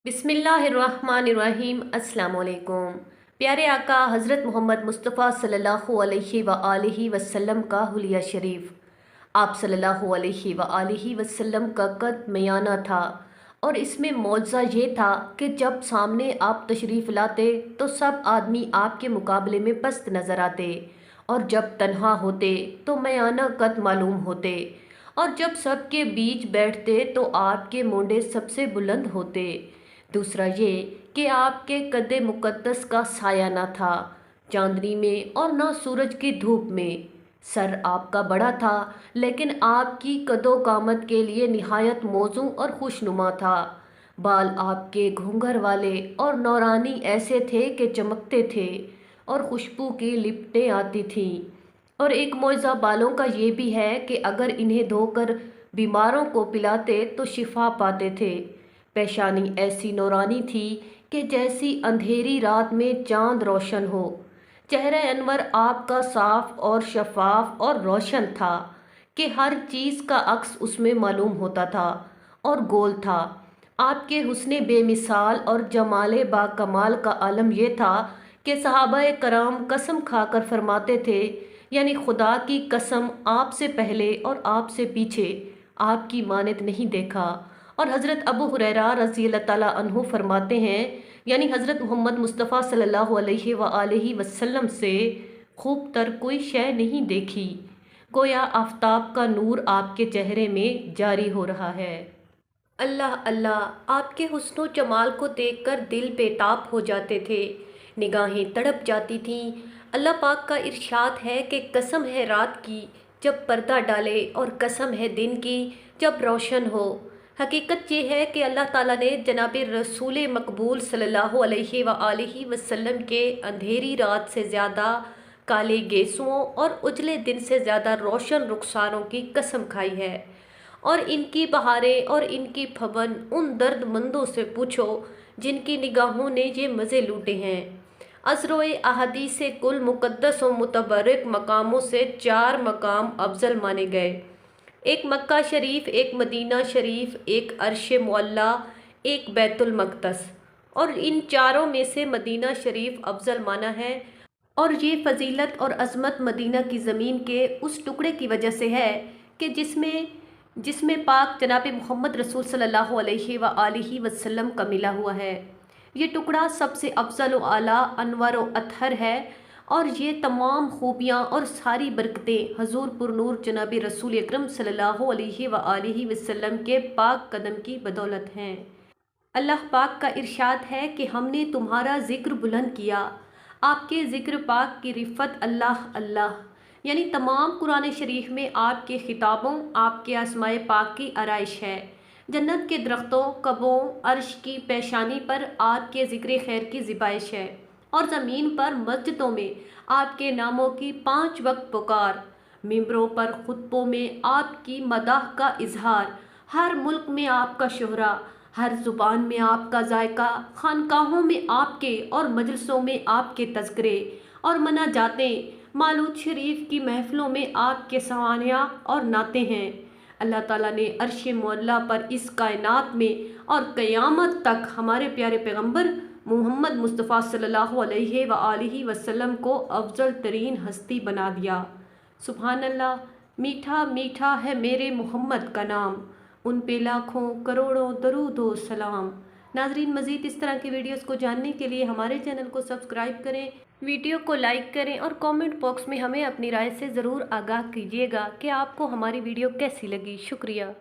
बिस्मिल्लाहिर्रहमानिर्रहीम। अस्सलाम वालेकुम। प्यारे आका हज़रत मोहम्मद मुस्तफ़ा सल्लल्लाहु अलैहि वसल्लम का हुलिया शरीफ, आप सल्लल्लाहु अलैहि वसल्लम का कद मयाना था। और इसमें मौज़ा ये था कि जब सामने आप तशरीफ़ लाते तो सब आदमी आपके मुकाबले में पस्त नज़र आते, और जब तन्हा होते तो मयाना कद मालूम होते, और जब सब के बीच बैठते तो आपके मोंडे सबसे बुलंद होते। दूसरा ये कि आपके कदे मुक़द्दस का साया ना था चांदनी में और ना सूरज की धूप में। सर आपका बड़ा था, लेकिन आपकी कदो कामत के लिए निहायत मौजू और खुशनुमा था। बाल आपके घूंघर वाले और नौरानी ऐसे थे कि चमकते थे, और खुशबू की लिपटें आती थीं। और एक मौज़ा बालों का ये भी है कि अगर इन्हें धोकर बीमारों को पिलाते तो शिफा पाते थे। पेशानी ऐसी नौरानी थी कि जैसी अंधेरी रात में चांद रोशन हो। चेहरे अनवर आपका साफ और शफाफ और रोशन था कि हर चीज़ का अक्स उसमें मालूम होता था, और गोल था। आपके हुस्ने बेमिसाल और जमाले बाकमाल का आलम यह था कि सहाबाए कराम कसम खाकर फरमाते थे, यानी खुदा की कसम, आपसे पहले और आपसे पीछे आपकी मानत नहीं देखा। और हज़रत अबू हुरैरा रज़ी अल्लाह ताला अन्हु फरमाते हैं, यानी हज़रत मोहम्मद मुस्तफ़ा सल्लल्लाहु अलैहि वसल्लम से खूब तर कोई शय नहीं देखी, गोया आफताब का नूर आपके चेहरे में जारी हो रहा है। अल्लाह अल्लाह, आपके हुस्नो जमाल को देखकर दिल बेताब हो जाते थे, निगाहें तड़प जाती थीं। अल्लाह पाक का इरशाद है कि कसम है रात की जब पर्दा डाले, और कसम है दिन की जब रोशन हो। हकीकत ये है कि अल्लाह ताला ने जनाब रसूल मकबूल सल्लल्लाहु अलैहि वसल्लम के अंधेरी रात से ज़्यादा काले गेसुओं और उजले दिन से ज़्यादा रोशन रुखसारों की कसम खाई है। और इनकी बहारें और इनकी फबन उन दर्दमंदों से पूछो जिनकी निगाहों ने ये मज़े लूटे हैं। अज़रोए अहदीस कुल मुक़द्दस और मुतबरक मकामों से 4 मकाम अफजल माने गए। एक मक्का शरीफ, एक मदीना शरीफ, एक अर्श मुअल्ला, एक बैतुल मक़दस। और इन चारों में से मदीना शरीफ अफजल माना है। और ये फजीलत और अज़मत मदीना की ज़मीन के उस टुकड़े की वजह से है कि जिसमें जिसमें पाक जनाब मोहम्मद रसूल सल्लल्लाहु अलैहि वसल्लम का मिला हुआ है। ये टुकड़ा सबसे अफजल व आला, अनवर व अतहर है, और ये तमाम खूबियाँ और सारी बरकतें हजूर पुरनूर जनाब रसूल अकरम सल्लल्लाहु अलैहि वसल्लम के पाक कदम की बदौलत हैं। अल्लाह पाक का इरशाद है कि हमने तुम्हारा ज़िक्र बुलंद किया। आपके ज़िक्र पाक की रिफ़त अल्लाह अल्लाह, यानी तमाम कुरान शरीफ में आपके खिताबों, आपके आसमाए पाक की आराइश है। जन्नत के दरख्तों, कबों, अर्श की पेशानी पर आपके ज़िक्र खैर की ज़िबाइश है, और ज़मीन पर मस्जिदों में आपके नामों की 5 वक्त पुकार, मिंबरों पर खुतबों में आपकी मदाह का इजहार, हर मुल्क में आपका शोहरा, हर ज़ुबान में आपका जायका, खानकाहों में आपके और मजलिसों में आपके तज़किरे और मना जातें, मालूद शरीफ की महफ़िलों में आपके सवानिया और नाते हैं। अल्लाह ताला ने अर्श मुअल्ला पर इस कायनात में और क़यामत तक हमारे प्यारे पैगम्बर मोहम्मद मुस्तफ़ा सल्लल्लाहु अलैहि वसल्लम को अफजल तरीन हस्ती बना दिया। सुभान अल्लाह, मीठा मीठा है मेरे मोहम्मद का नाम, उन पे लाखों करोड़ों दरूद व सलाम। नाजरीन, मज़ीद इस तरह की वीडियोस को जानने के लिए हमारे चैनल को सब्सक्राइब करें, वीडियो को लाइक करें, और कमेंट बॉक्स में हमें अपनी राय से ज़रूर आगाह कीजिएगा कि आपको हमारी वीडियो कैसी लगी। शुक्रिया।